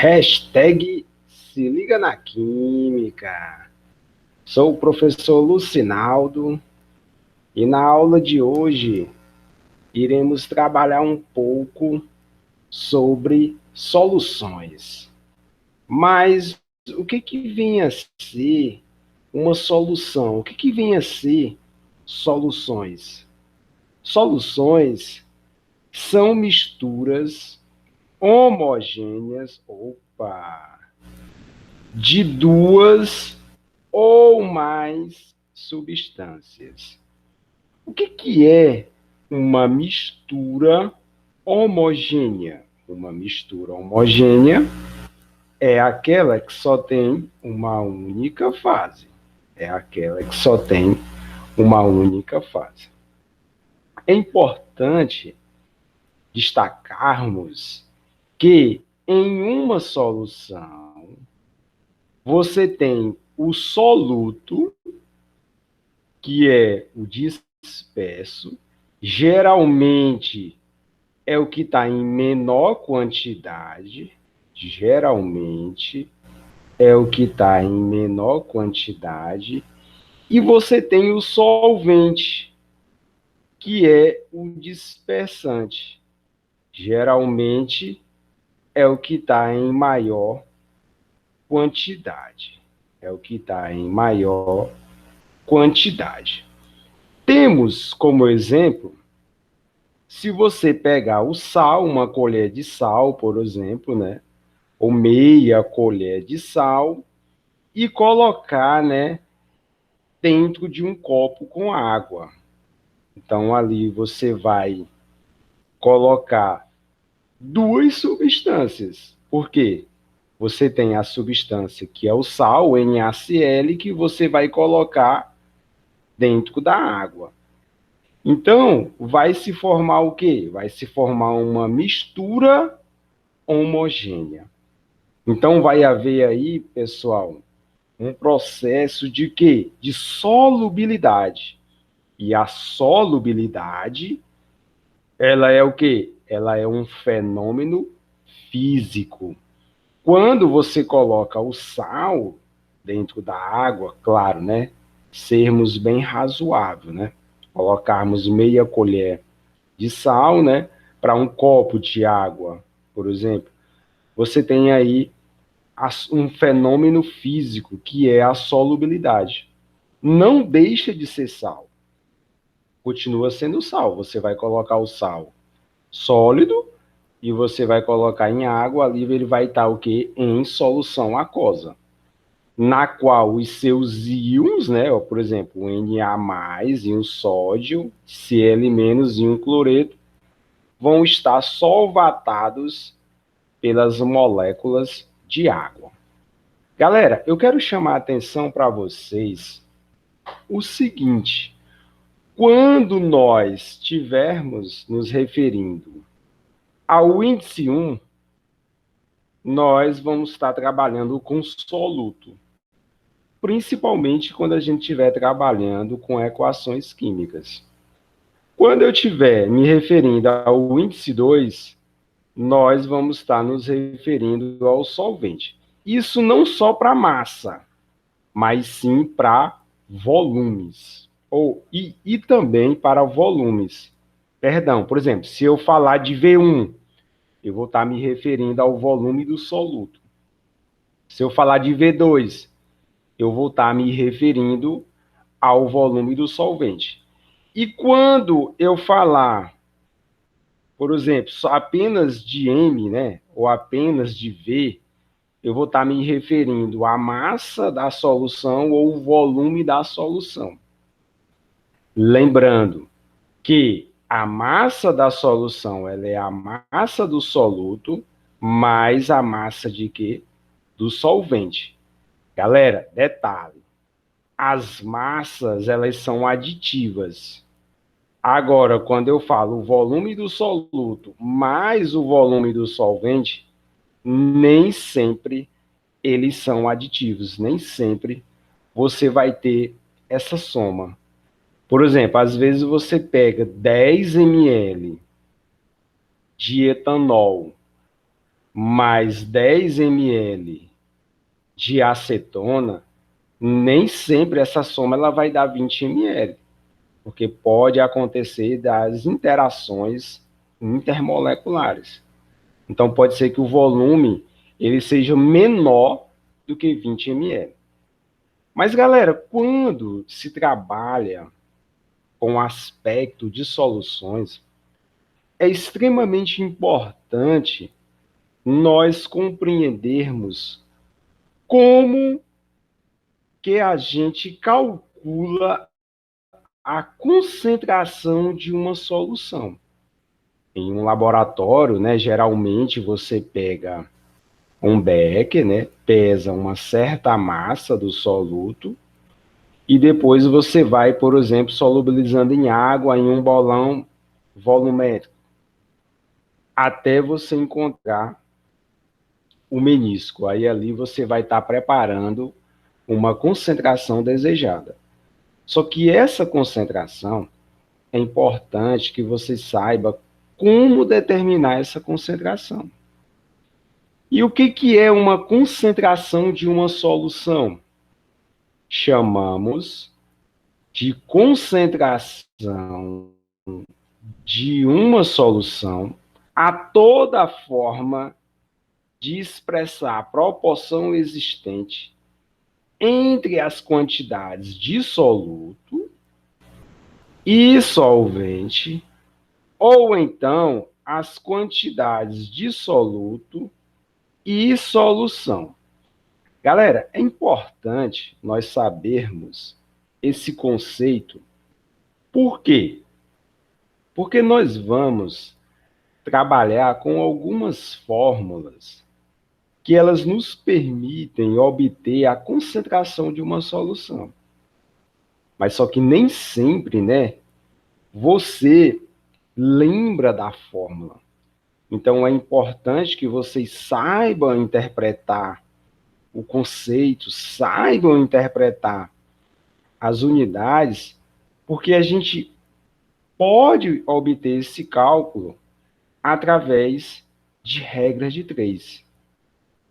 Hashtag se liga na química. Sou o professor Lucinaldo e na aula de hoje iremos trabalhar um pouco sobre soluções. Mas o que vinha a ser uma solução? O que vinha a ser soluções? Soluções são misturas homogêneas, de duas ou mais substâncias. O que é uma mistura homogênea? Uma mistura homogênea é aquela que só tem uma única fase. É aquela que só tem uma única fase. É importante destacarmos que em uma solução você tem o soluto, que é o disperso, geralmente é o que está em menor quantidade, e você tem o solvente, que é o dispersante, geralmente é o que está em maior quantidade. Temos como exemplo, se você pegar o sal, uma colher de sal, por exemplo, né, ou meia colher de sal, e colocar, né, dentro de um copo com água. Então, ali você vai colocar duas substâncias. Por quê? Você tem a substância que é o sal, o NaCl, que você vai colocar dentro da água. Então, vai se formar o quê? Vai se formar uma mistura homogênea. Então, vai haver aí, pessoal, um processo de quê? De solubilidade. E a solubilidade, ela é o quê? Ela é um fenômeno físico. Quando você coloca o sal dentro da água, claro, né? Sermos bem razoáveis, né? Colocarmos meia colher de sal, né? Para um copo de água, por exemplo, você tem aí um fenômeno físico que é a solubilidade. Não deixa de ser sal. Continua sendo sal. Você vai colocar o sal sólido e você vai colocar em água, ali ele vai estar o quê? Em solução aquosa, na qual os seus íons, né, ó, por exemplo, o Na+, íon sódio, Cl- íon cloreto, vão estar solvatados pelas moléculas de água. Galera, eu quero chamar a atenção para vocês o seguinte: quando nós estivermos nos referindo ao índice 1, nós vamos estar trabalhando com soluto, principalmente quando a gente estiver trabalhando com equações químicas. Quando eu estiver me referindo ao índice 2, nós vamos estar nos referindo ao solvente. Isso não só para massa, mas sim para volumes. E também para volumes. Perdão, por exemplo, se eu falar de V1, eu vou estar me referindo ao volume do soluto. Se eu falar de V2, eu vou estar me referindo ao volume do solvente. E quando eu falar, por exemplo, só apenas de M, né, ou apenas de V, eu vou estar me referindo à massa da solução ou o volume da solução. Lembrando que a massa da solução, ela é a massa do soluto mais a massa de quê? Do solvente. Galera, detalhe, as massas, elas são aditivas. Agora, quando eu falo o volume do soluto mais o volume do solvente, nem sempre eles são aditivos, nem sempre você vai ter essa soma. Por exemplo, às vezes você pega 10 ml de etanol mais 10 ml de acetona, nem sempre essa soma ela vai dar 20 ml, porque pode acontecer das interações intermoleculares. Então, pode ser que o volume ele seja menor do que 20 ml. Mas, galera, quando se trabalha com o aspecto de soluções, é extremamente importante nós compreendermos como que a gente calcula a concentração de uma solução. Em um laboratório, né, geralmente você pega um becker, né, pesa uma certa massa do soluto e depois você vai, por exemplo, solubilizando em água em um bolão volumétrico, até você encontrar o menisco. Aí ali você vai estar preparando uma concentração desejada. Só que essa concentração é importante que você saiba como determinar essa concentração. E o que é uma concentração de uma solução? Chamamos de concentração de uma solução a toda forma de expressar a proporção existente entre as quantidades de soluto e solvente, ou então as quantidades de soluto e solução. Galera, é importante nós sabermos esse conceito. Por quê? Porque nós vamos trabalhar com algumas fórmulas que elas nos permitem obter a concentração de uma solução. Mas só que nem sempre, né, você lembra da fórmula. Então é importante que vocês saibam interpretar o conceito, saibam interpretar as unidades, porque a gente pode obter esse cálculo através de regras de três,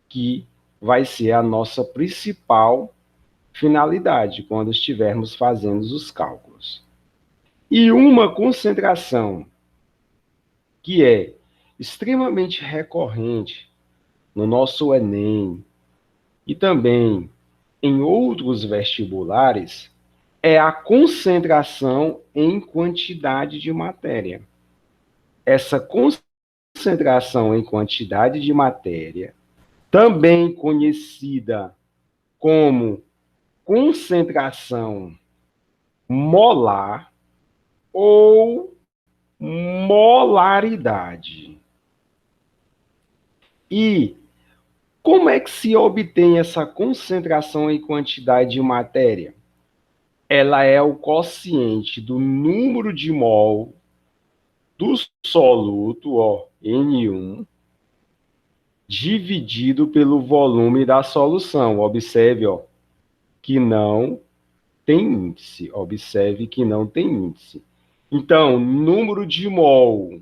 que vai ser a nossa principal finalidade quando estivermos fazendo os cálculos. E uma concentração que é extremamente recorrente no nosso Enem e também em outros vestibulares é a concentração em quantidade de matéria. Essa concentração em quantidade de matéria, também conhecida como concentração molar ou molaridade. E como é que se obtém essa concentração em quantidade de matéria? Ela é o quociente do número de mol do soluto, ó, N1, dividido pelo volume da solução. Observe, ó, que não tem índice. Observe que não tem índice. Então, número de mol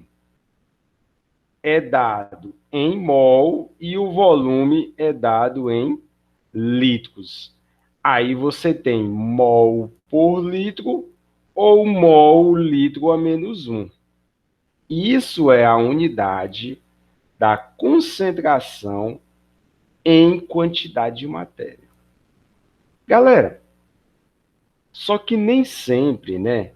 é dado em mol e o volume é dado em litros. Aí você tem mol por litro ou mol litro a menos 1. Isso é a unidade da concentração em quantidade de matéria. Galera, só que nem sempre, né,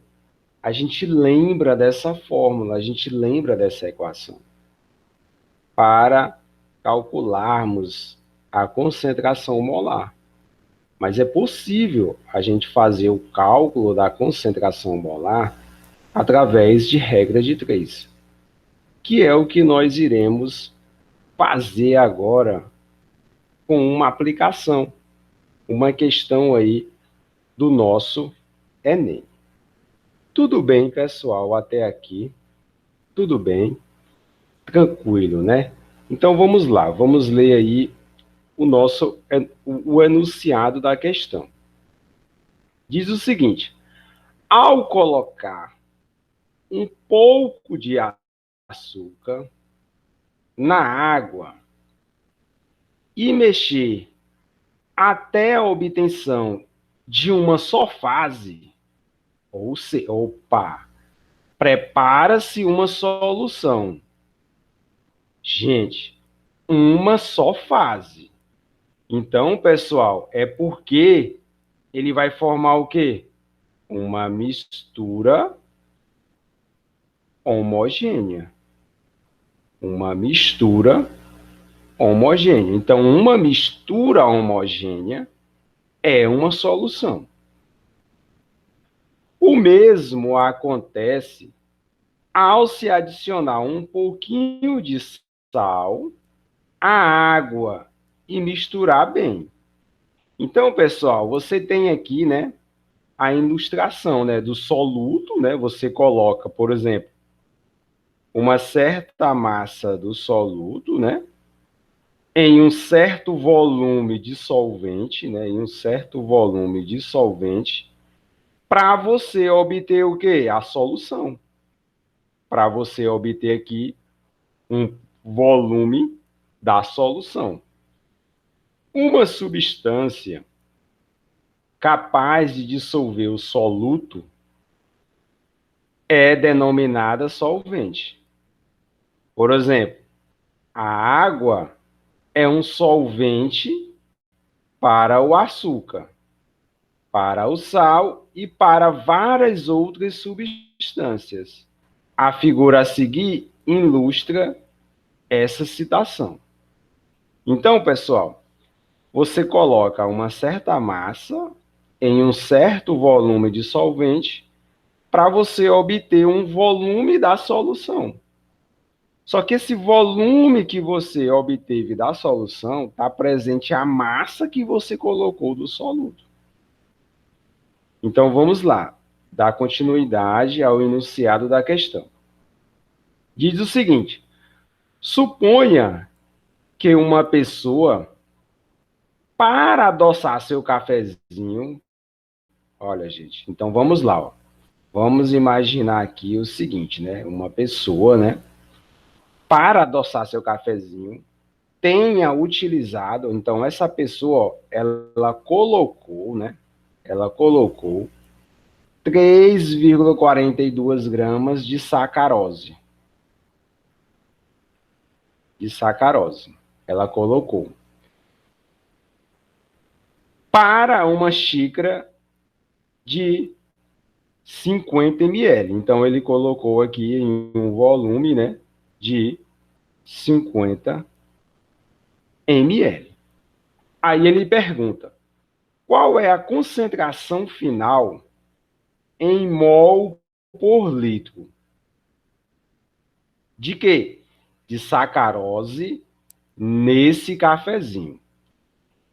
a gente lembra dessa fórmula, a gente lembra dessa equação para calcularmos a concentração molar. Mas é possível a gente fazer o cálculo da concentração molar através de regra de três, que é o que nós iremos fazer agora com uma aplicação, uma questão aí do nosso Enem. Tudo bem, pessoal, até aqui? Tudo bem? Tranquilo, né? Então vamos lá, vamos ler aí o enunciado da questão. Diz o seguinte: ao colocar um pouco de açúcar na água e mexer até a obtenção de uma só fase, prepara-se uma solução. Gente, uma só fase. Então, pessoal, é porque ele vai formar o quê? Uma mistura homogênea. Uma mistura homogênea. Então, uma mistura homogênea é uma solução. O mesmo acontece ao se adicionar um pouquinho de sal à água e misturar bem. Então, pessoal, você tem aqui, né, a ilustração, né, do soluto, né? Você coloca, por exemplo, uma certa massa do soluto, né, em um certo volume de solvente, né, em um certo volume de solvente, para você obter o quê? A solução. Para você obter aqui um volume da solução. Uma substância capaz de dissolver o soluto é denominada solvente. Por exemplo, a água é um solvente para o açúcar, para o sal e para várias outras substâncias. A figura a seguir ilustra essa citação. Então, pessoal, você coloca uma certa massa em um certo volume de solvente para você obter um volume da solução. Só que esse volume que você obteve da solução está presente a massa que você colocou do soluto. Então, vamos lá, dar continuidade ao enunciado da questão. Diz o seguinte: suponha que uma pessoa, para adoçar seu cafezinho, olha, gente, então vamos lá, ó. Vamos imaginar aqui o seguinte, né? Uma pessoa, né, para adoçar seu cafezinho, tenha utilizado, então essa pessoa, ó, ela colocou, né? Ela colocou 3,42 gramas de sacarose. De sacarose. Ela colocou. Para uma xícara de 50 ml. Então, ele colocou aqui em um volume, né, de 50 ml. Aí ele pergunta, qual é a concentração final em mol por litro? De quê? De sacarose nesse cafezinho.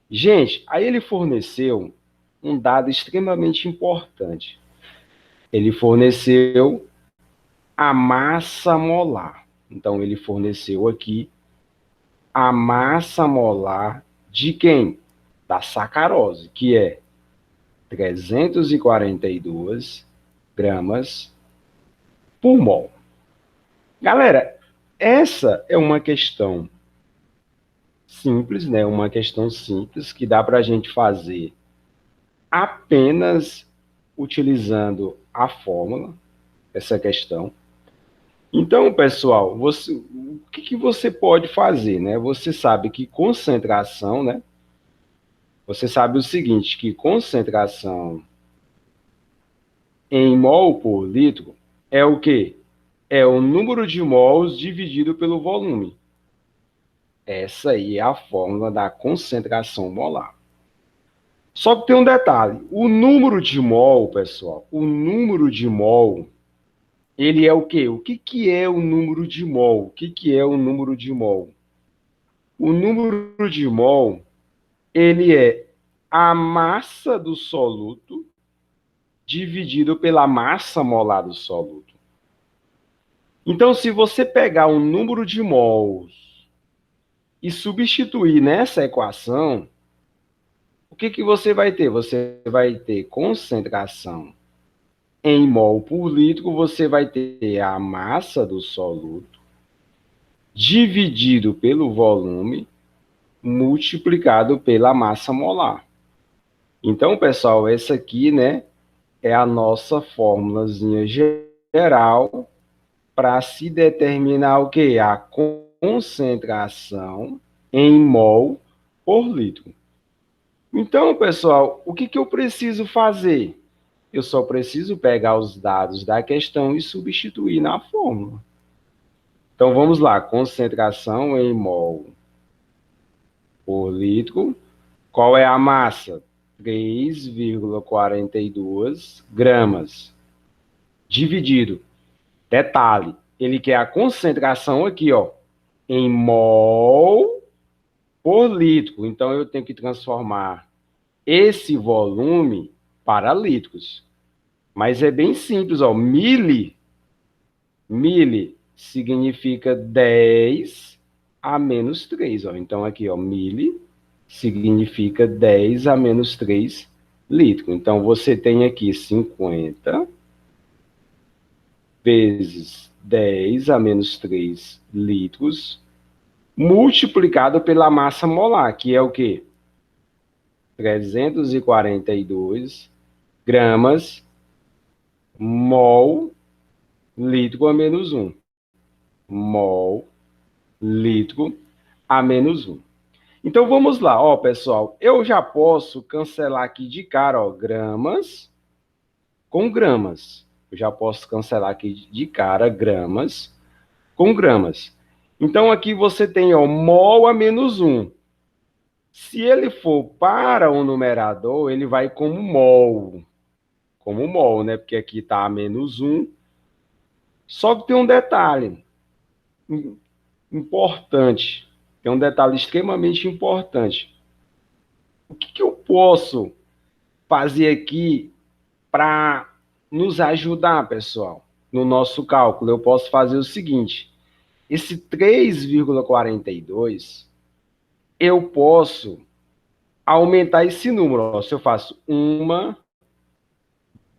Gente, aí ele forneceu um dado extremamente importante. Ele forneceu a massa molar. Então, ele forneceu aqui a massa molar de quem? Da sacarose, que é 342 gramas por mol. Galera, essa é uma questão simples, né? Uma questão simples que dá para a gente fazer apenas utilizando a fórmula, essa questão. Então, pessoal, o que você pode fazer, né? Você sabe que concentração, né? Você sabe o seguinte, que concentração em mol por litro é o quê? É o número de mols dividido pelo volume. Essa aí é a fórmula da concentração molar. Só que tem um detalhe, o número de mol, pessoal, o número de mol, ele é o quê? O que é o número de mol? O que é o número de mol? O número de mol, ele é a massa do soluto dividido pela massa molar do soluto. Então, se você pegar um número de mols e substituir nessa equação, o que você vai ter? Você vai ter concentração em mol por litro, você vai ter a massa do soluto dividido pelo volume multiplicado pela massa molar. Então, pessoal, essa aqui, né, é a nossa fórmulazinha geral para se determinar o quê? A concentração em mol por litro. Então, pessoal, o que eu preciso fazer? Eu só preciso pegar os dados da questão e substituir na fórmula. Então, vamos lá. Concentração em mol por litro. Qual é a massa? 3,42 gramas. Dividido. Detalhe, ele quer a concentração aqui, ó, em mol por litro. Então, eu tenho que transformar esse volume para litros. Mas é bem simples, ó. Mili significa 10 a menos 3, ó. Então, aqui, ó, mili significa 10 a menos 3 litros. Então, você tem aqui 50 vezes 10 a menos 3 litros, multiplicado pela massa molar, que é o quê? 342 gramas mol litro a menos 1. Mol litro a menos 1. Então, vamos lá, ó, pessoal. Eu já posso cancelar aqui de cara, ó, gramas com gramas. Eu já posso cancelar aqui de cara gramas com gramas. Então, aqui você tem, ó, mol a menos 1. Se ele for para o numerador, ele vai como mol, né? Porque aqui está a menos 1. Só que tem um detalhe importante. Tem um detalhe extremamente importante. O que eu posso fazer aqui para nos ajudar, pessoal, no nosso cálculo? Eu posso fazer o seguinte. Esse 3,42, eu posso aumentar esse número. Ó. Se eu faço 1,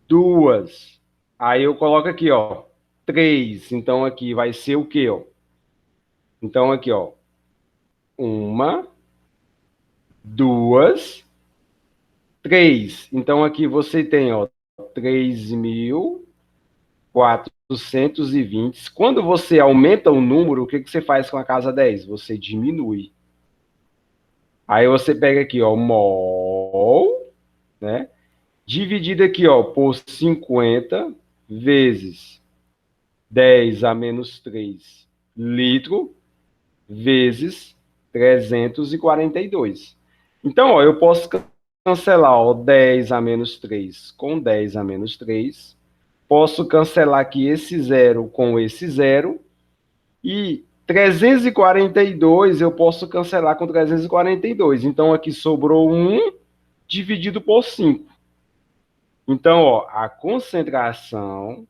2, aí eu coloco aqui, ó, 3. Então, aqui vai ser o quê, ó? Então, aqui, ó, 1, 2, 3. Então, aqui você tem, ó, 3.420. Quando você aumenta o número, o que você faz com a casa 10? Você diminui. Aí você pega aqui, ó, mol, né? Dividido aqui, ó, por 50 vezes 10 a menos 3 litro vezes 342. Então, ó, eu posso cancelar, ó, 10 a menos 3 com 10 a menos 3. Posso cancelar aqui esse zero com esse zero. E 342 eu posso cancelar com 342. Então, aqui sobrou 1 dividido por 5. Então, ó, a concentração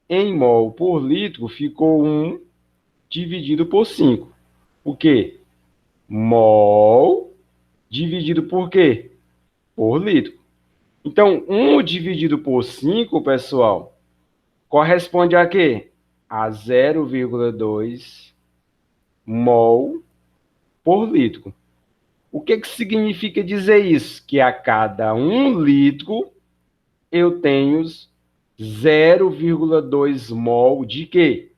em mol por litro ficou 1 dividido por 5. O quê? Mol dividido por quê? Por litro. Então, 1 dividido por 5, pessoal, corresponde a quê? A 0,2 mol por litro. O que significa dizer isso? Que a cada 1 litro eu tenho 0,2 mol de quê?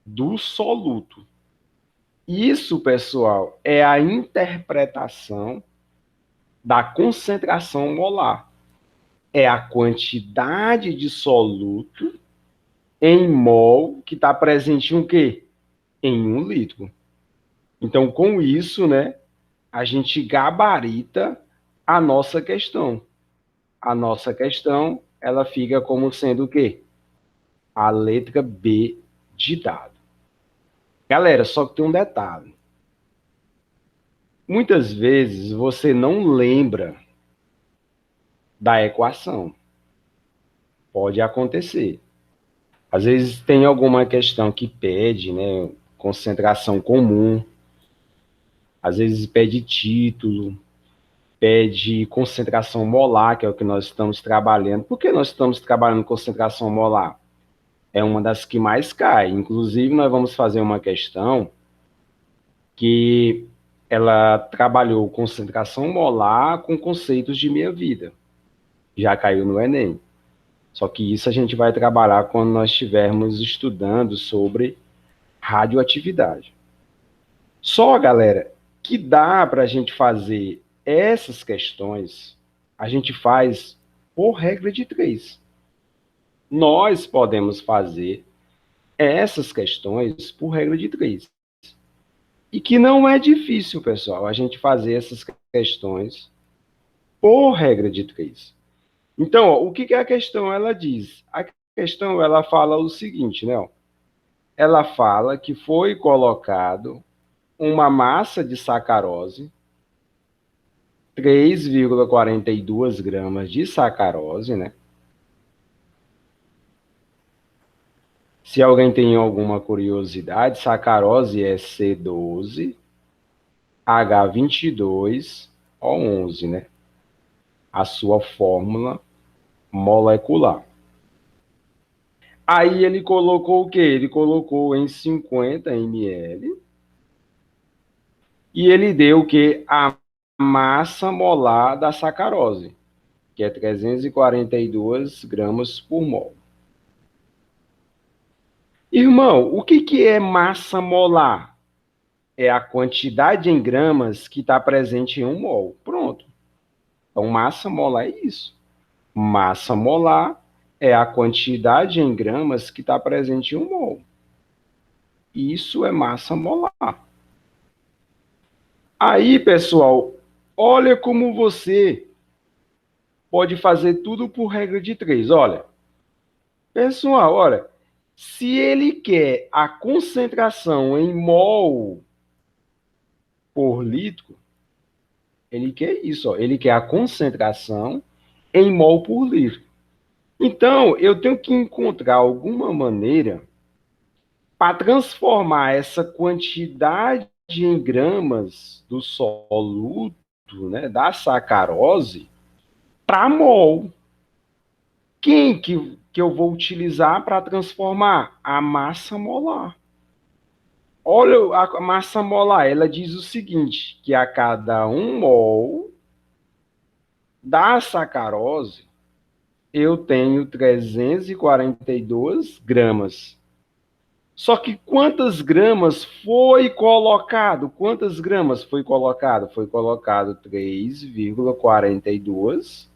Do soluto. Isso, pessoal, é a interpretação da concentração molar. É a quantidade de soluto em mol que está presente em o quê? Em 1 litro. Então, com isso, né, a gente gabarita a nossa questão. A nossa questão, ela fica como sendo o quê? A letra B de dado. Galera, só que tem um detalhe. Muitas vezes você não lembra da equação. Pode acontecer. Às vezes tem alguma questão que pede, né, concentração comum. Às vezes pede título, pede concentração molar, que é o que nós estamos trabalhando. Por que nós estamos trabalhando concentração molar? É uma das que mais cai. Inclusive, nós vamos fazer uma questão que ela trabalhou concentração molar com conceitos de meia-vida. Já caiu no Enem. Só que isso a gente vai trabalhar quando nós estivermos estudando sobre radioatividade. Só, galera, que dá para a gente fazer essas questões, a gente faz por regra de 3. Nós podemos fazer essas questões por regra de 3. E que não é difícil, pessoal, a gente fazer essas questões por regra de 3. Então, ó, o que a questão ela diz? A questão ela fala o seguinte, né? Ó, ela fala que foi colocado uma massa de sacarose, 3,42 gramas de sacarose, né? Se alguém tem alguma curiosidade, sacarose é C12, H22O11, né? A sua fórmula molecular. Aí ele colocou o quê? Ele colocou em 50 ml e ele deu o quê? A massa molar da sacarose, que é 342 gramas por mol. Irmão, o que é massa molar? É a quantidade em gramas que está presente em um mol. Pronto. Então, massa molar é isso. Massa molar é a quantidade em gramas que está presente em um mol. Isso é massa molar. Aí, pessoal, olha como você pode fazer tudo por regra de 3. Olha, pessoal, olha, se ele quer a concentração em mol por litro, ele quer isso, ó, ele quer a concentração em mol por litro. Então, eu tenho que encontrar alguma maneira para transformar essa quantidade em gramas do soluto, né, da sacarose, para mol. Quem que eu vou utilizar para transformar? A massa molar. Olha, a massa molar, ela diz o seguinte, que a cada 1 mol da sacarose, eu tenho 342 gramas. Só que quantas gramas foi colocado? Quantas gramas foi colocado? Foi colocado 3,42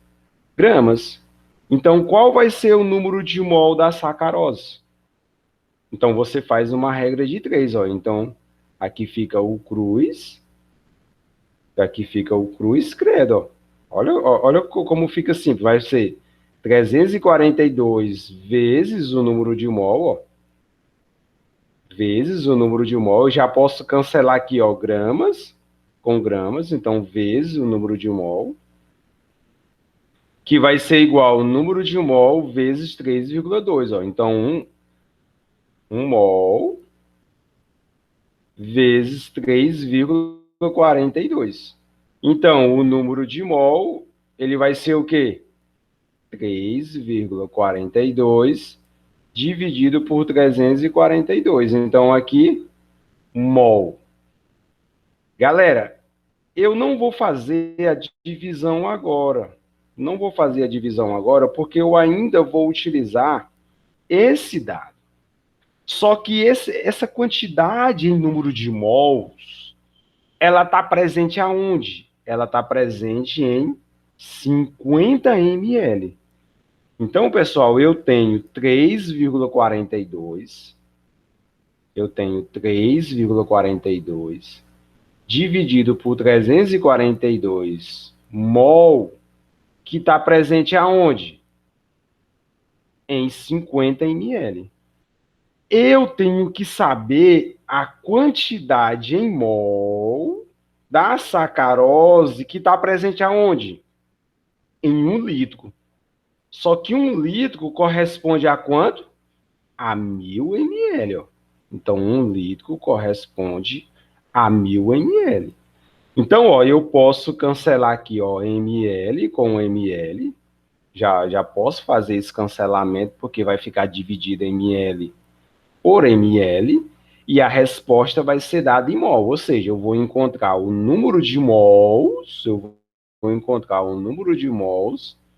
gramas. Então, qual vai ser o número de mol da sacarose? Então, você faz uma regra de 3, ó. Então, aqui fica o cruz, aqui fica o cruz credo, ó. Olha como fica simples. Vai ser 342 vezes o número de mol, ó. Vezes o número de mol. Eu já posso cancelar aqui, ó, gramas com gramas. Então, vezes o número de mol, que vai ser igual ao número de mol vezes 3,2, ó. Então, 1 mol vezes 3,42. Então, o número de mol, ele vai ser o quê? 3,42 dividido por 342. Então, aqui, mol. Galera, eu não vou fazer a divisão agora. Não vou fazer a divisão agora, porque eu ainda vou utilizar esse dado. Só que essa quantidade em número de mols, ela está presente aonde? Ela está presente em 50 ml. Então, pessoal, eu tenho 3,42. Eu tenho 3,42 dividido por 342 mol, que está presente aonde? Em 50 ml. Eu tenho que saber a quantidade em mol da sacarose que está presente aonde? Em 1 litro. Só que 1 litro corresponde a quanto? A 1000 ml. Ó. Então, 1 litro corresponde a 1000 ml. Então, ó, eu posso cancelar aqui, ó, ml com ml. Já posso fazer esse cancelamento, porque vai ficar dividido ml por ml. e a resposta vai ser dada em mol, ou seja, eu vou encontrar o número de mols,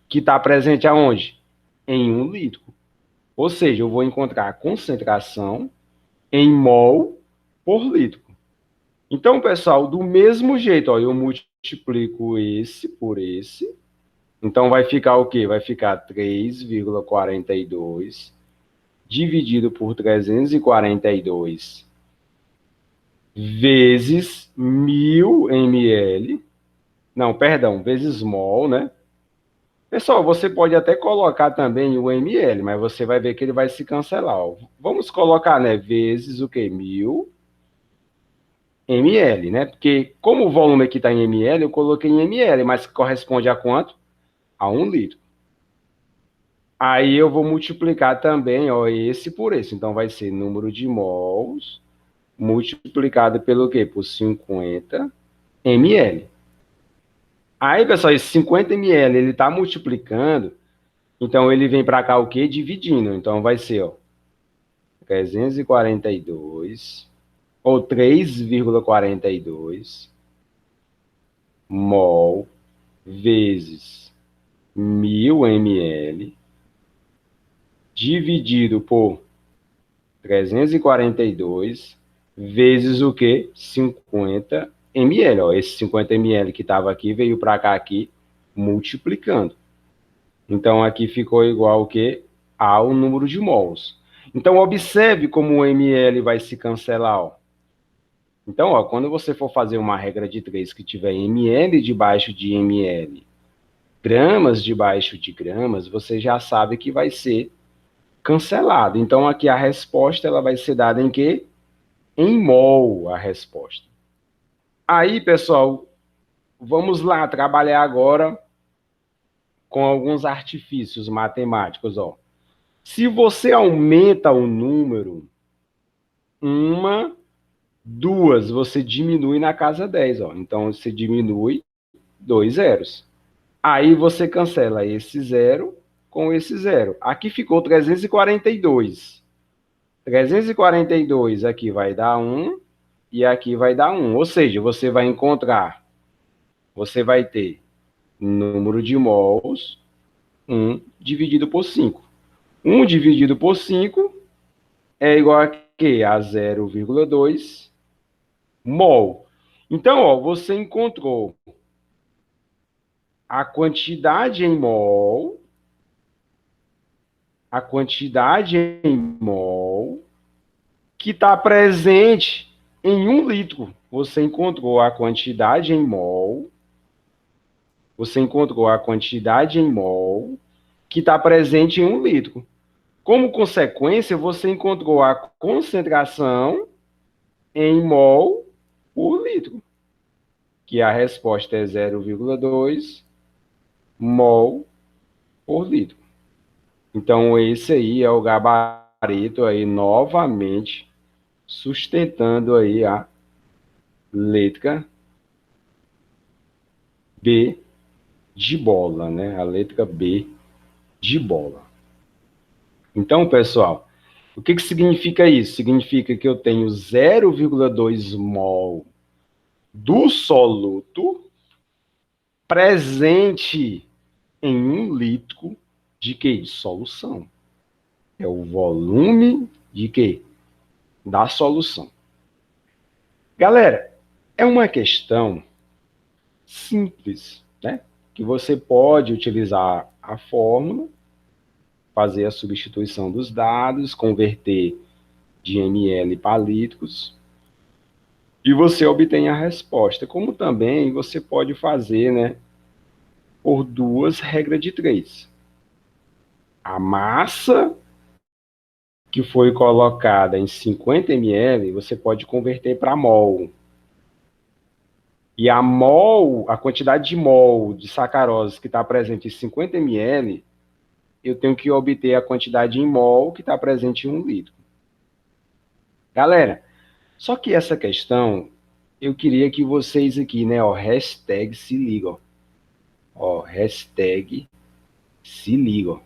que está presente aonde? Em 1 litro. Ou seja, eu vou encontrar a concentração em mol por litro. Então, pessoal, do mesmo jeito, ó, eu multiplico esse por esse. Então, vai ficar o quê? Vai ficar 3,42 dividido por 342 vezes 1000 ml. Não, perdão, vezes mol, né? Pessoal, você pode até colocar também o ml, mas você vai ver que ele vai se cancelar. Ó. Vamos colocar, né, vezes o quê? 1000 ml, né? Porque como o volume aqui está em ml, eu coloquei em ml, mas corresponde a quanto? A 1 litro. Aí eu vou multiplicar também, ó, esse por esse. Então vai ser número de mols multiplicado pelo quê? Por 50 ml. Aí, pessoal, esse 50 ml, ele está multiplicando, então ele vem para cá o quê? Dividindo. Então vai ser, ó, 342, ou 3,42 mol vezes 1000 ml dividido por 342 vezes o quê? 50 ml. Ó, esse 50 ml que estava aqui veio para cá aqui multiplicando. Então, aqui ficou igual o quê? Ao número de mols. Então, observe como o ml vai se cancelar. Ó. Então, ó, quando você for fazer uma regra de 3 que tiver ml debaixo de ml, gramas debaixo de gramas, você já sabe que vai ser cancelado. Então, aqui a resposta ela vai ser dada em quê? Em mol, a resposta. Aí, pessoal, vamos lá trabalhar agora com alguns artifícios matemáticos. Ó. Se você aumenta o número, 2, você diminui na casa 10. Ó. Então, você diminui 2 zeros. Aí você cancela esse zero com esse zero. Aqui ficou 342. 342 aqui vai dar 1 e aqui vai dar 1. Ou seja, você vai ter número de mols 1 dividido por 5. 1 dividido por 5 é igual a quê? A 0,2 mol. Então, ó, você encontrou a quantidade em mol, que está presente em 1 litro. Você encontrou a quantidade em mol, que está presente em 1 litro. Como consequência, você encontrou a concentração em mol por litro, que a resposta é 0,2 mol por litro. Então, esse aí é o gabarito aí, novamente, sustentando aí a letra B de bola, né? A letra B de bola. Então, pessoal, o que significa isso? Significa que eu tenho 0,2 mol do soluto presente em 1 litro de quê? De solução. É o volume de quê? Da solução. Galera, é uma questão simples, né? Que você pode utilizar a fórmula, fazer a substituição dos dados, converter de ml para litros, e você obtém a resposta. Como também você pode fazer, né, por 2 regras de 3. A massa que foi colocada em 50 ml, você pode converter para mol. E a mol, a quantidade de mol de sacarose que está presente em 50 ml, eu tenho que obter a quantidade em mol que está presente em 1 litro. Galera, só que essa questão, eu queria que vocês aqui, né, ó, hashtag se ligam. Ó, hashtag se ligam.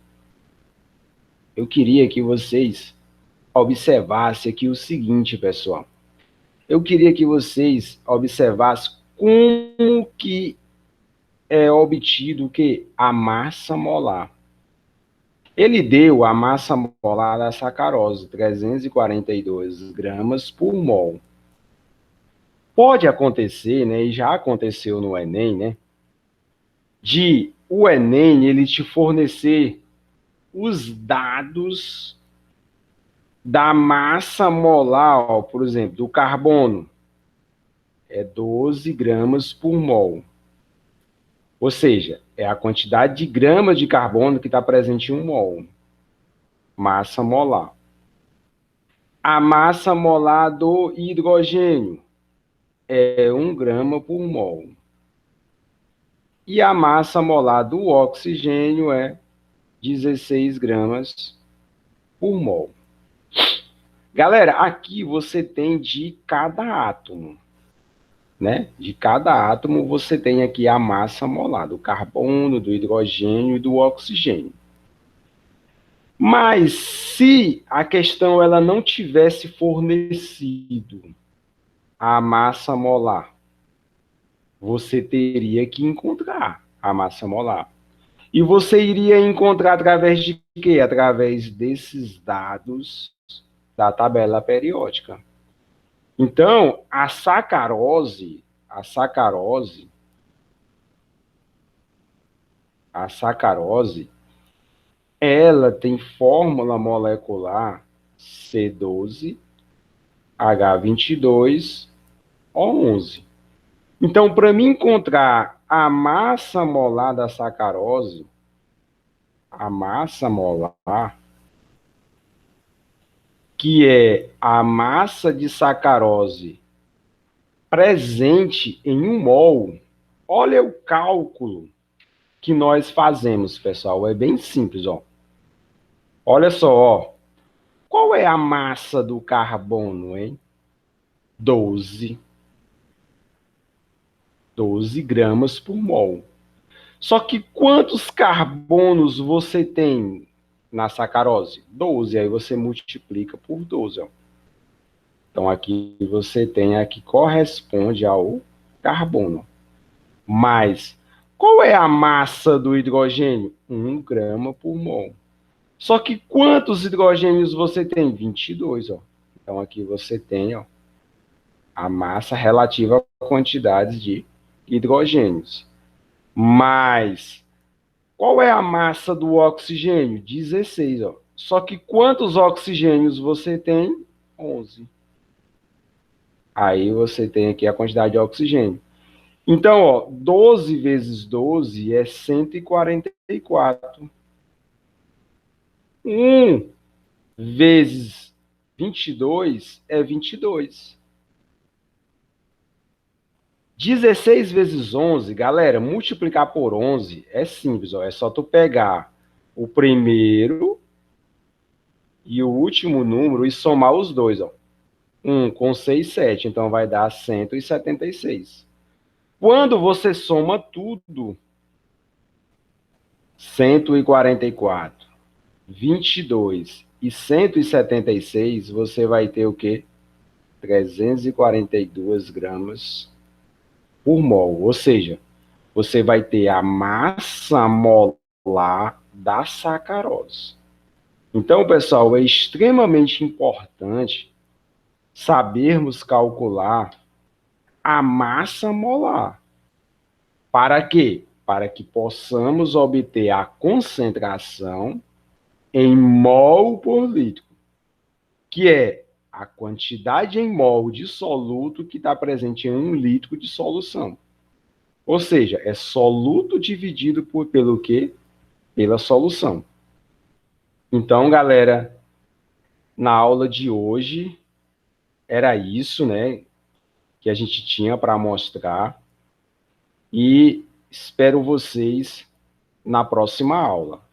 Eu queria que vocês observasse aqui o seguinte, pessoal. Eu queria que vocês observassem como que é obtido que a massa molar. Ele deu a massa molar da sacarose, 342 gramas por mol. Pode acontecer, né, e já aconteceu no Enem, né, de o Enem ele te fornecer os dados da massa molar, ó, por exemplo, do carbono, é 12 gramas por mol. Ou seja, é a quantidade de gramas de carbono que está presente em um mol. Massa molar. A massa molar do hidrogênio é 1 grama por mol. E a massa molar do oxigênio é 16 gramas por mol. Galera, aqui você tem de cada átomo, né? De cada átomo você tem aqui a massa molar do carbono, do hidrogênio e do oxigênio. Mas se a questão ela não tivesse fornecido a massa molar, você teria que encontrar a massa molar. E você iria encontrar através de quê? Através desses dados da tabela periódica. Então, a sacarose, ela tem fórmula molecular C12H22O11. Então, para mim encontrar a massa molar da sacarose, a massa molar, que é a massa de sacarose presente em um mol, olha o cálculo que nós fazemos, pessoal. É bem simples, ó. Olha só, ó. Qual é a massa do carbono, hein? 12 gramas por mol. Só que quantos carbonos você tem na sacarose? 12, aí você multiplica por 12, ó. Então, aqui você tem a que corresponde ao carbono. Mas, qual é a massa do hidrogênio? 1 grama por mol. Só que quantos hidrogênios você tem? 22, ó. Então, aqui você tem, ó, a massa relativa à quantidade de hidrogênios. Mas, qual é a massa do oxigênio? 16, ó. Só que quantos oxigênios você tem? 11. Aí você tem aqui a quantidade de oxigênio. Então, ó, 12 vezes 12 é 144. 1 vezes 22 é 22. 16 vezes 11, galera, multiplicar por 11 é simples, ó, é só tu pegar o primeiro e o último número e somar os dois, ó. 1 com 6, 7, então vai dar 176. Quando você soma tudo, 144, 22 e 176, você vai ter o quê? 342 gramas por mol. Ou seja, você vai ter a massa molar da sacarose. Então, pessoal, é extremamente importante sabermos calcular a massa molar. Para quê? Para que possamos obter a concentração em mol por litro, que é a quantidade em mol de soluto que está presente em 1 litro de solução. Ou seja, é soluto dividido pelo quê? Pela solução. Então, galera, na aula de hoje, era isso, né, que a gente tinha para mostrar. E espero vocês na próxima aula.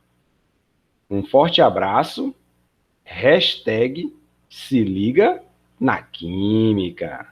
Um forte abraço. #se liga na química.